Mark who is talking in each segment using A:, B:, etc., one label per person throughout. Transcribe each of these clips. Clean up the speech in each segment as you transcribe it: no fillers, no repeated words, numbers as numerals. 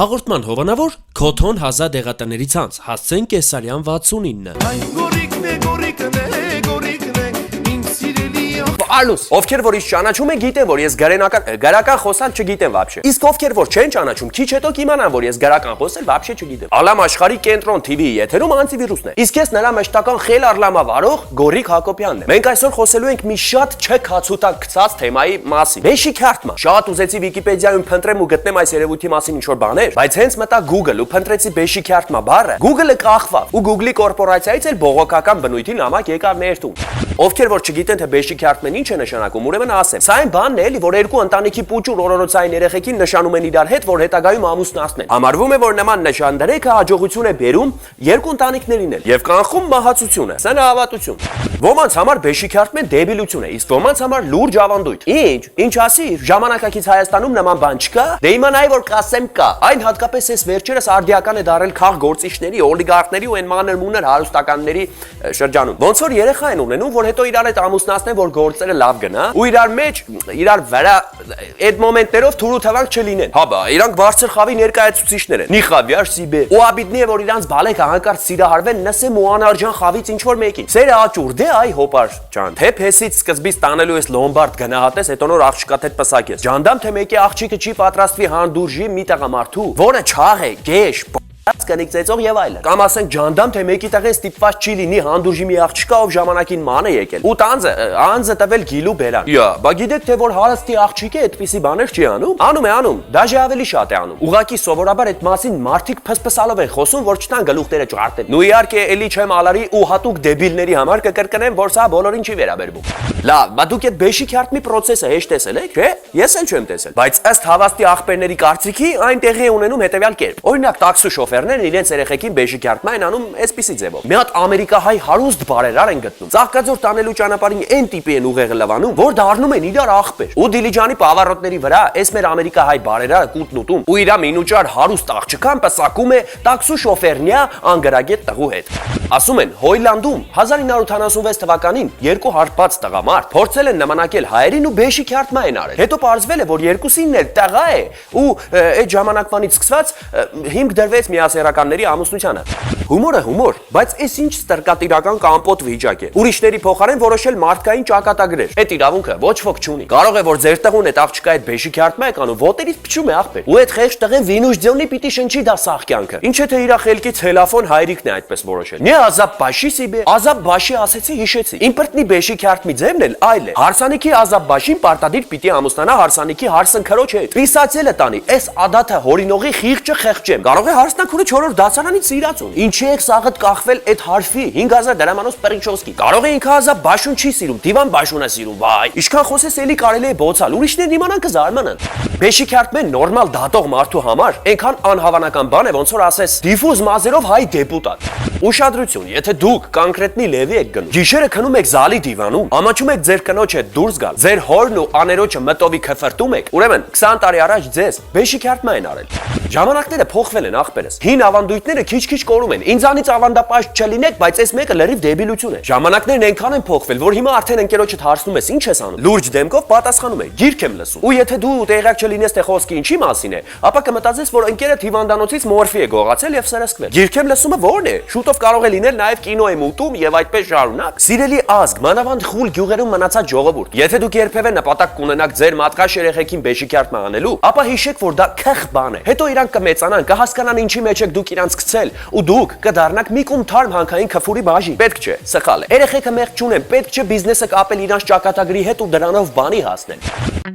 A: Հաղորդման հովանավոր Քոթոն 1000 դեղատների ցանց, հասցեն Կեսարյան 69։
B: Ալուս, ովքեր որ ինձ ճանաչում են գիտեն որ ես գրական խոսալ չգիտեմ вообще։ Իսկ ովքեր որ չեն ճանաչում, քիչ հետո կիմանան որ ես գրական խոսել вообще չգիտեմ։ Ալամ աշխարհի կենտրոն TV-ի եթերում անտիվիրուսն է։ Իսկ ես նրա մշտական խել արլամա վարող Գորիկ Հակոբյանն եմ։ Մենք այսօր խոսելու ենք մի շատ չքացուտակ գցած թեմայի մասին։ Բեշի քարտման։ Շատ ուզեցի Վիկիպեդիայում փնտրեմ ու գտնեմ այս երևույթի մասին ինչ-որ բաներ, բայց հենց մտա Google ու փնտրեցի բեշի քարտման բառը, Google-ը կախվավ ու Google-ի կորպորացիայից էլ բողոքական բնույթի նամակ եկավ ներդում։ Ովքեր որ չգիտեն թե բեշի քարտման ինչ է նշանակում, ուրեմն ասեմ։ Սա այն բանն է, էլի, որ երկու ընտանիքի պուճուր օրորոցային երեխեքին նշանում են իրար հետ, որ հետագայում ամուսնացնեն։ Համարվում է, որ նման նշանդրեքը հաջողություն է բերում երկու ընտանիքներին էլ եւ կանխում մահացությունը։ Սա նահավատություն։ Ոմանց համար բեշի քարտման դեբիլություն է, իսկ ոմանց համար լուրջ ավանդույթ։ Ինչ ասի, ժամանակակից Հայաստանում նման բան չկա։ Դե իմանայի որ կասեմ կա։ Այն հատկապես էս վերջերս արդիական է դարել քաղգործիչների, օլիգարխների ու այն մանր-մունր հարուստականների շրջանում։ Ոնց որ երեխա են ունենում, որ հետո իրար հետ ամուսնացնեն, որ գործերը լավ գնա, ու իրար մեջ, իրար վրա այդ մոմենտներով թուրու թվանք չլինեն։ Հա բա, իրանք բարձր խավի ներկայացուցիչներ են։ Նիխավյար սիբե։ Ու աբիդնի է որ իրանց բալեքը հանկարծ սիրահարվեն, նսեմ ու անարջան խավից ինչ որ մեկին։ Սերը աճուր դե այ հոպար ջան։ Թե փեսից սկզբից տանելու ես լոմբարդ գնահատես, հետո նոր աղջկա հետ պսակես։ Ջանդամ թե մեկի աղջիկը չի պատրաստվի հանդուրժի մի տղամարդու, որը չաղ է, գեշ կնիկ ծեծող եւ այլն։ Կամ ասենք ջանդամ թե մեկի տղեն ստիպված չի լինի հանդուրժի մի աղջկա ով ժամանակին ման է եկել։ Ու անձը տվել գիլու բերան։ Յա, բա գիտեք թե որ հարստի աղջիկը այդպիսի բաներ չի անում։ Անում է, դաժե ավելի շատ է անում։ Ուղղակի սովորաբար այդ մասին մարդիկ փսփսալով են խոսում, որ չտան գլուխները ջարդեն։ Նու իհարկե էլի չեմ ալարի ու հատուկ դեբիլների համար կկրկնեմ, որ սա բոլորին չի վերաբերվում։ Լավ, բա դուք այդ բեշի քարտմի process-ը հեշտ տեսել եք, չէ՞։ Ես էլ չեմ տեսել։ Բայց ըստ հավաստի աղբերների կարծիքի այն տեղի է ունենում հետեւյալ կերպ։ Օրինակ տաքսու շոֆերներն իրենց երեխեքին բեժի քարտման են անում այսպիսի ձևով։ Մի հատ ամերիկահայ հարուստ բարերար են գտնում։ Ծաղկաձոր տանելու ճանապարհին այն տիպի են ուղեղը լվանում, որ դառնում են իրար աղբեր։ Ու Դիլիջանի պավարոտների վրա այս մեր ամերիկահայ բարերարը կուտն ուտում ու իրա մինուճար հարուստ աղջկան պսակում է տաքսու շոֆերնյա անգրագետ տղու հետ։ Ասում են Հոյլանդում 1976 թվականին երկու հարբած տղամարդ փորձել են նմանակել հայերին ու բեշի քարտման են արել։ Հետո պարզվել է, որ երկուսինն էլ տղա է ու այդ ժամանակվանից սկսված հիմք դրվեց միասեռականների ամուսնությանը։ Հումոր, բայց այս ինչ ստրկատիրական կամպոտ վիճակ է։ Ուրիշների փոխարեն որոշել մարդկային ճակատագրեր։ Այդ իրավունքը ոչ ոք չունի։ Կարող է որ ձեր տղուն այդ աղջկա այդ բեշի քարտման եք անում, ոտերից փչում է աղբեր։ Ու այդ խեղճ տղեն վինուժդյոնի պիտի շնչի դա սաղ կյանքը։ Ինչ է թե իր խելքից հելաֆոն հայրիկն է այդպես որոշել։ Նե ազապ բաշի սիբե, ազապ բաշի ասեցի հիշեցի։ Իմպրտնի բեշի քարտմի ձևն էլ այլ է։ Հարսանիքի ազապ բաշին պարտադիր պիտի ամուսնանա հարսանիքի հարսնքրոջ հետ։ Պիսացելը տանի, այս ադաթը հորինողի խիղճը խեղճեմ։ Կարող է հարսնակուրը 4-րդ դասարանից սիրածուն։ Ինչի եք սաղդ կախվել այդ հարֆի 5000 դրամանոց Պերիչովսկի։ Կարող է ինքը ազապ բաշուն չի սիրում, դիվան բաշուն է սիրում, վայ։ Ինչքան խոսես էլի կարելի է բոցալ, ուրիշներն իմանան կզարմանան։ Բեշի քարտման նորմալ դատող մարդու համար այնքան անհավանական բան է, ոնց որ ասես դիֆուզ մազերով հայ դեպուտատ։ Ուշադրություն, եթե դուք կոնկրետնի լևի եք գնում, գիշերը քնում եք զալի դիվանում, ամաչում եք ձեր կնոջ հետ դուրս գալ, ձեր հորն ու աներոջը մտովի քֆրտում եք, ուրեմն 20 տարի առաջ ձեզ բեշի քարտման են արել։ Ժամանակները փոխվել են ախպերս։ Հին ավանդույթները քիչ-քիչ կորում են։ Ինձանից ավանդապաշտ չլինեք, բայց այս մեկը լրիվ դեբիլություն է։ Ժամանակներն այնքան են փոխվել, որ հիմա արդեն ընկերոջդ հարցնում ես, ինչ ես անում։ Լուրջ դեմքով պատասխանում է. Գիրք եմ լսում։ Ու եթե դու տեղյակ չլինես թե խոսքը ինչի մասին է, ապա կմտածես, որ ընկերդ հիվանդանոցից մորֆի է գողացել եւ սրսկվել։ Գիրք եմ լսումը ո՞րն է։ Շուտով կարող է լինել նաեւ կինո եմ ուտում եւ այդպես շարունակ։ Սիրելի ազգ, մանավանդ խուլ գյուղերում մնացած ժողովուրդ, եթե դուք երբևէ նպատակ կունենաք ձեր մատկաշ երեխեքին բեշի քարտման անելու, ապա հիշեք, որ դա քխ բան է։ Հետո իրանք կմեծանան, կհասկանան ինչի մեջ եք դուք իրանց գցել, ու դուք կդառնաք մի կում թարմ հանքային քֆուրի բաժի։ Պետք չէ, սխալ է։ Երեխեքը մեղք չունեն, պետք չէ բիզնեսը կապել իրանց ճակատագրի հետ ու դրանով բանի հասնել։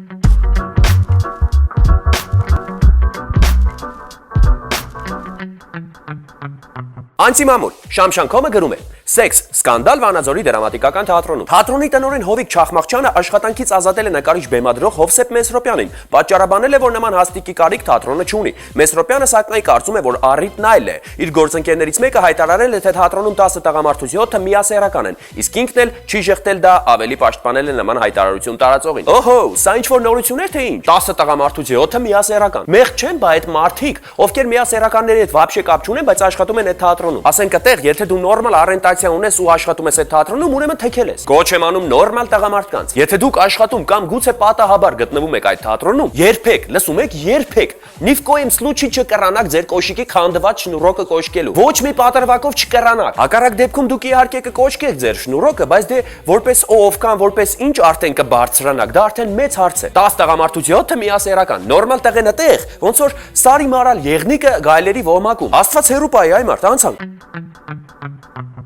B: Անտիմամուլ, Շամշանքոմը գրում է. Սեքս, սկանդալ Վանաձորի դրամատիկական թատրոնում։ Թատրոնի տնօրեն Հովիկ Չախմաղչյանը աշխատանքից ազատել է նկարիչ բեմադրող Հովսեփ Մեսրոպյանին։ Պատճառաբանել է, որ նման հաստիկի կարիք թատրոնը չունի։ Մեսրոպյանը սակայն կարծում է, որ առիթն այլ է։ Իր գործընկերներից մեկը հայտարարել է, թե թատրոնում 10 տղամարդուց 7-ը միասեռական են, իսկ ինքն էլ չի շեղտել դա, ավելի պաշտպանել է նման հայտարարություն տարածողին։ Օհո, սա ինչ որ նորություն է թե ինչ։ 10 տղամարդուց 7-ը միասեռական։ Մեղք չեն, բա այդ մարդիկ, ովքեր միասեռականների հետ вообще կապ չունեն, բայց աշխատում են այդ թատրոնում։ Ասենք այդտեղ, եթե դու նորմալ առենտաժ դեկորացիա ունես ու աշխատում ես այդ թատրոնում, ուրեմն թեքել ես։ Կոչ եմ անում նորմալ տղամարդկանց։ Եթե դուք աշխատում կամ գուցե պատահաբար գտնվում եք այդ թատրոնում, երբեք, լսում եք, երբեք Ни в коем случае չկռանաք ձեր կոշիկի քանդված շնուրոկը կոշկելու։ Ոչ մի պատրվակով չկռանաք։ Հակառակ դեպքում դուք իհարկե կկոշկեք ձեր շնուրոկը, բայց դե որպես ով կամ որպես ինչ արդեն կբարձրանաք, դա արդեն մեծ հարց է։ 10 տղամարդուց 7-ը միասեռական, նորմալ տեղենը տեղ, ոնց որ սարի մարալ եղնիկը գայլերի ոմակում։ Աստված հերու պայի այ մարդ, անցանք։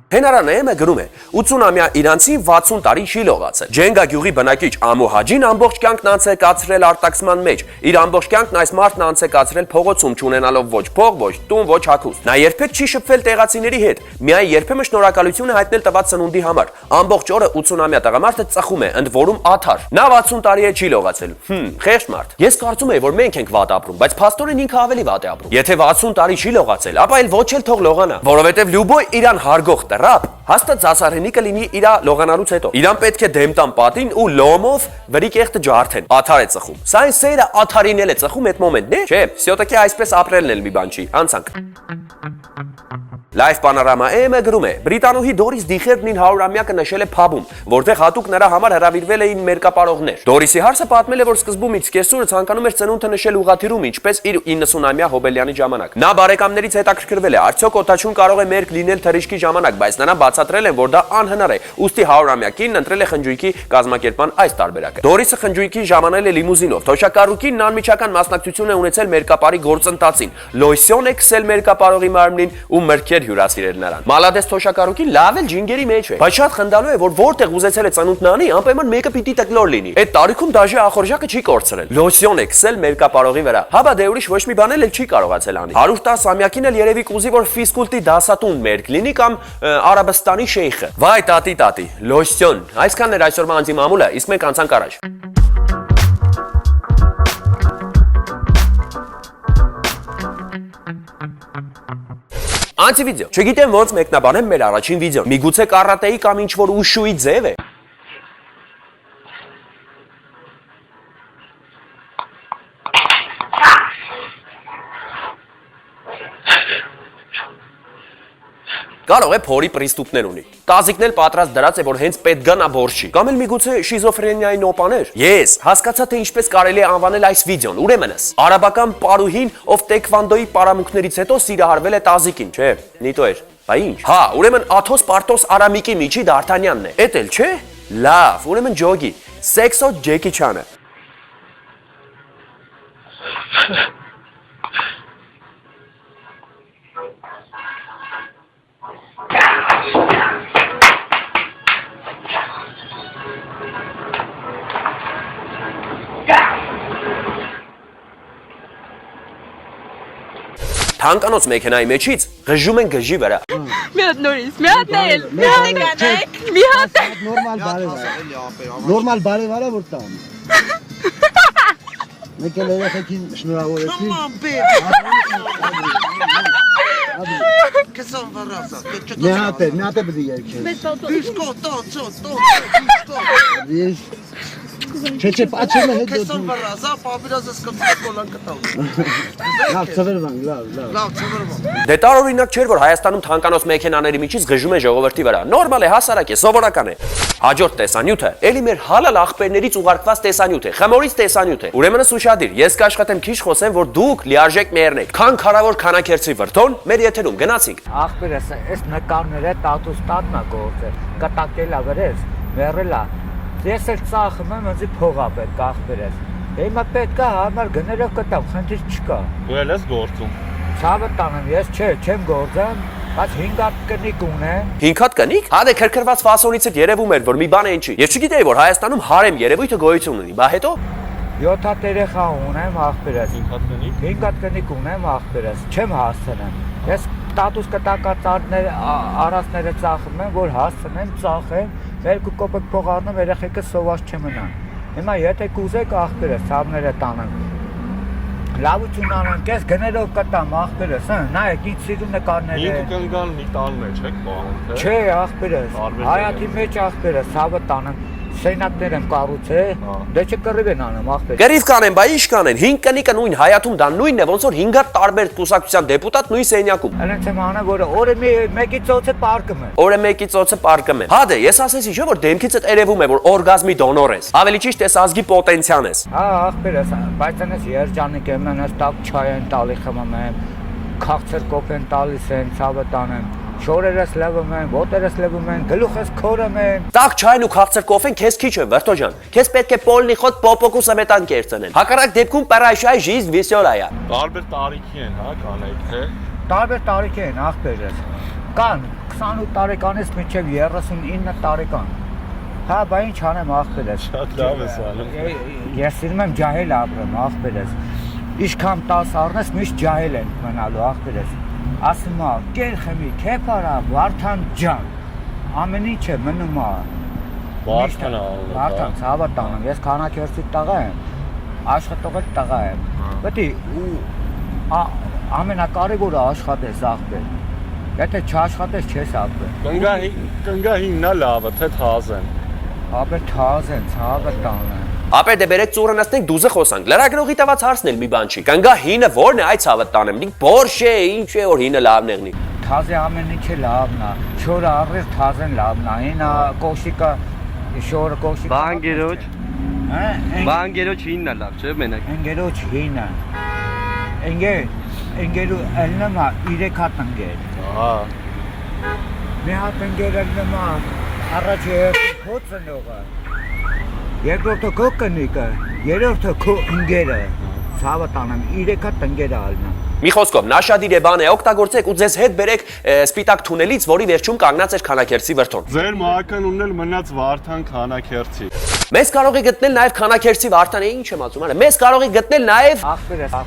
B: Հենարանը եմը գրում է 80-ամյա իրանցին 60 տարի չի լողացել։ Ջենգա գյուղի բնակիչ Ամու Հաջին ամբողջ կյանքն անց է կացրել արտաքսման մեջ։ Իր ամբողջ կյանքն այս մարդն անց է կացրել փողոցում, չունենալով ոչ փող, ոչ տուն, ոչ հագուստ։ Նա երբեք չի շփվել տեղացիների հետ։ Միայն երբեմն շնորհակալություն է հայտնել տված ծնունդի համար։ Ամբողջ օրը 80-ամյա տղամարդը ծխում է, ընդ որում աթար։ Նա 60 տարի է չի լողացել։ Խեղճ մարդ։ Ես կարծում եմ, որ մենք ենք վատ ապրում, բայց փաստորեն ինքը ավելի վատ է ապրում։ Եթե 60 տարի չի լողացել, ապա էլ ոչ էլ թող լողանա, որովհետև Լյուբոյ իրան հարգող ռապ հաստատ ծասարհենի կլինի իրա լողանալուց հետո։ Իրան պետք է դեմ տան պատին ու լոմով վրի կեղտը ջարդեն։ Աթար է ծխում։ Սա այն սերը աթարին էլ է ծխում այդ մոմենտն է։ Չէ, всё-таки այսպես ապրելն էլ մի բան չի։ Անցանք։ Live Panorama AM-ը գրում է. Բրիտանուհի Դորիս Դիխերն 900-ամյակը նշել է փաբում, որտեղ հատուկ նրա համար հրավիրվել էին մերկապարողներ։ Դորիսի հարսը պատմել է, որ սկզբումից կեսուրը ցանկանում էր ծնունդը նշել ուղղաթիռում, ինչպես իր 90-ամյա Հոբելյանի ժամանակ։ Նա բարեկամներից հետաքրքրվել է, արդյոք օտաչուն կարող է մերկ լինել թռիչքի ժամանակ, բայց նրան բացատրել են, որ դա անհնար է։ Ուստի 100-ամյակին ընտրել է խնջույքի կազմակերպման այս տարբերակը։ Դորիսը խնջույքին ժամանել է լիմուզինով։ Թոշակառուկին անմիջական մասնակցություն է ունեցել մերկապարի գործընթացին։ Լոյսյոն է քսել մերկապարողի մարմնին ու մրգեր հյուրասիրել նրան։ Մալադես թոշակառուկին լավ էլ ջինգերի մեջ է, բայց շատ խնդալու է, որ որտեղ ուզեցել է ծնունդն անի, անպայման մեկը պիտի տկլոր լինի։ Այդ տարիքում դաժե ախորժակը չի կորցրել։ Լոսյոն է քսել մերկապարողի վրա։ Հաբա դե ուրիշ ոչ մի բան էլ չի կարողացել անի։ 110-ամյակին էլ երևի կուզի, որ ֆիզկուլտի դասատուն մերկ լինի կամ Արաբստանի շեյխը։ Վայ տատի, Լոսյոն, այսքանն էր այսօրվա անձի մամուլը, իսկ մենք անցանք առաջ։ Անտիվիդեո։ Չգիտեմ ոնց մեկնաբանեմ մեր առաջին վիդեոն։ Միգուցե կարատեի կամ ինչ-որ ուշուի ձև է։ Կարող է փորի պրիստուպներ ունի։ Տազիկն էլ պատրաստ դրած է, որ հենց պետք գնա բորշի։ Կամ էլ միգուցե շիզոֆրենիայի նոպաներ։ Ես հասկացա, թե ինչպես կարելի է անվանել այս վիդեոն։ Ուրեմնս, արաբական պարուհին, ով տեքվանդոյի պարամունքներից հետո սիրահարվել է տազիկին, չէ՞։ Նիտո էր։ Բա ինչ։ Հա, ուրեմն Աթոս Պարտոս Արամիկի միջի Դարթանյանն է։ Էդ էլ չէ։ Լավ, ուրեմն ջոգի։ Սեքսո Ջեկի Չանը։ Թանկանոց մեքենայի մեջից գժում են գժի վրա։
C: Մի հատ նորից, մի հատ էլ, մի հատ կանեք, մի հատ
D: նորմալ բարևարա որ տան։ Մեկ էլ երեխեքին շնորհավորեցի։
E: Կսան վարազա,
D: Մի հատ է բդի երկել։
E: Դիսկո, տո։
D: Չէ, պաչեմ է հետ
E: Կսան վարազա, պապիրազը սկսած կոլան կտավ։
D: լավ ծվերվան, լավ։
E: Լավ, ծվերվան։
B: Դե տարօրինակ չէր, որ Հայաստանում թանկանոց մեքենաների միջից գժում են ժողովրդի վրա։ Նորմալ է, հասարակ է, սովորական է։ Հաջորդ տեսանյութը էլի մեր հալալ ախպերներից ուղարկված տեսանյութ է, խմորից տեսանյութ է։ Ուրեմն ուշադիր, ես կաշխատեմ քիչ խոսեմ, որ դուք լիարժեք մերն եք։ Քան քարավոր քանակերցի վրդոն մեր եթերում գնացինք։
F: Ախպերս այս նկարները տատուս տատնա գործը, կտակելա վրես, մեռելա։ Ես էլ ծախում եմ, ինձ փողա պետք ախպերս։ Հիմա պետք է համար գներով կտամ, խնդիր չկա։
G: Դու էլ ես գործում։
F: Ցավը տանեմ, ես չեմ գործում, բայց 5 հատ կնիկ ունեմ։
B: 5 հատ կնիկ։ Հա դե քրքրված ֆասոնից էլ երևում էր, որ մի բան են չի։ Ես չգիտեի, որ Հայաստանում հարեմ երևույթը գոյություն ունի։ Բա հետո
F: 7 հատ երեխա ունեմ ախպերս։
G: 5 հատ կնիկ։
F: 5 հատ կնիկ ունեմ ախպերս, չեմ հասցնեմ։ Ես տատուս կտակածարներ արածները ծախում եմ, որ հասցնեմ, ծախեմ, 2 կոպեկ փող առնեմ, երեխեքը սոված չմնան։ Հիմա եթե կուզեք ախպերս, ցավները տանեմ։ Լավություն անենք, ես գներով կտամ ախպերս, նայեք, ինչ սիրուն նկարներ են։
G: 5 կնգան մի տան մեջ եք պահում, թե։
F: Չէ, ախպերս, հայաթի մեջ ախպերս, ցավը տանեմ։ Սենյակներ եմ կառուցել, դե չկռիվ են անում ախպեր։
B: Գրիվ կանեն, բա ինչ կանեն։ 5 կնիկը նույն հայաթում դա նույնն է, ոնց որ 5 հատ տարբեր կուսակցության դեպուտատ նույն սենյակում։
F: Այնց եմ անը, որ օրը մեկի ծոցը պարկում է։
B: Օրը մեկի ծոցը պարկում է։ Հա դե, ես ասեցի չէ որ դեմքիցդ երևում է որ օրգազմի դոնոր ես։ Ավելի ճիշտ ես ազգի պոտենցիան ես։
F: Հա, ախպեր ես, բայց այնս երջանիկ եմ, այնս տակ չայ են տալի խմում եմ, քաղցր կոփ են տալիս են, ցավը տանեմ։ Շորերս լվում են, ոտերս լվում են, գլուխս քորում են։
B: Տակ չայն ու քաղցր կոֆեն քեզ քիչ է, Վրտոջան։ Քեզ պետք է պոլնի խոտ պոպոկու սմետան կերծնեն։ Հակառակ դեպքում պարաշայ ժիզ վիսյոլայա։
G: Տարբեր տարիքի են, հա, կանեք, թե։
F: Տարբեր տարիքի են ախպերս։ Կան 28 տարեկանից մինչև 39 տարեկան։ Հա, բա ինչ անեմ ախպերս։
G: Շատ լավ ես անում։
F: Ես սիրում եմ ջահել ապրեմ ախպերս։ Ինչքան 10 առնես միշտ ջահել են մնալու ախպերս։ Ասում ա, կեր խմի, քեփարա, Վարդան ջան։ Ամեն ինչը մնում ա։
G: Վարդան ա։
F: Վարդան, ցավը տանում, ես քանակերտի տղա եմ, աշխատող տղա եմ։ Պետք է ու ամենակարևորը աշխատես ախպեր։ Եթե չաշխատես չես ապրել։
G: Կնգա հիմնա լավը, թե թազեն։
F: Ապե թազեն, ցավը տանը։
B: Ապեր դե բերեք ծուրը նստենք դուզը խոսանք։ Լրագրողի տված հարցն էլ մի բան չի։ Կնգա հինը ո՞րն է, այ ցավը տանեմ։ Դինք բորշ է, ինչ է որ հինը լավն եղնի։
F: Թազը ամեն ինչը լավն է։ Շորը առիվ թազեն լավն է։ Հինա կոշիկը շորը կոշիկը։
H: Բանգերոջ։
F: Հա,
H: Բանգերոջ հինն է լավ, չէ՞ մենակ։
F: ընկերոջ հինը։ Ընկերու ելնամա 3 հատ ընկեր։
G: Ահա։
F: Մի հատ ընկեր ելնամա առաջի հոծնողը։ Երկրորդը քո կնիկը, երրորդը քո ընկերը։ Ցավը տանեմ 3 հատ ընկեր ալնա։
B: Մի խոսքով, նաշադիր է բան է, օգտագործեք ու ձեզ հետ բերեք սպիտակ թունելից, որի վերջում կանգնած էր քանակերտի վրթոն։
G: Ձեր մահականունն էլ մնաց Վարդան քանակերտի։
B: Մեզ կարող է գտնել նաև քանակերտի Վարդան է, ինչ եմ ասում, արա։ Մեզ կարող է գտնել նաև
F: ախպերս։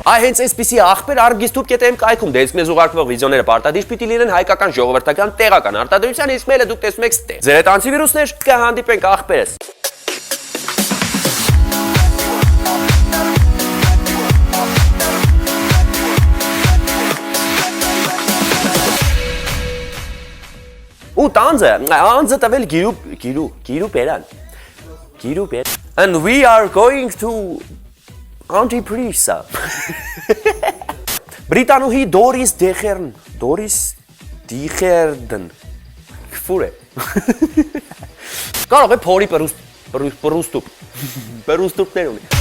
B: Այ հենց այսպիսի ախպեր argistub.am կայքում դեպք մեզ ուղարկվող վիդեոները պարտադիր պիտի լինեն հայկական ժողովրդական տեղական արտադրության, իսկ մելը դուք տեսնում եք ստե։ Ձեր հետ անտիվիրուսներ կհանդիպենք ախպերս։ Ու անձը տվել գիրու պերան։ And we are going to Antiprisa։ Բրիտանուհի Դորիս Դիխերդն։ Ֆուր է։ Կարող է փորի պրուստուպներ ունի։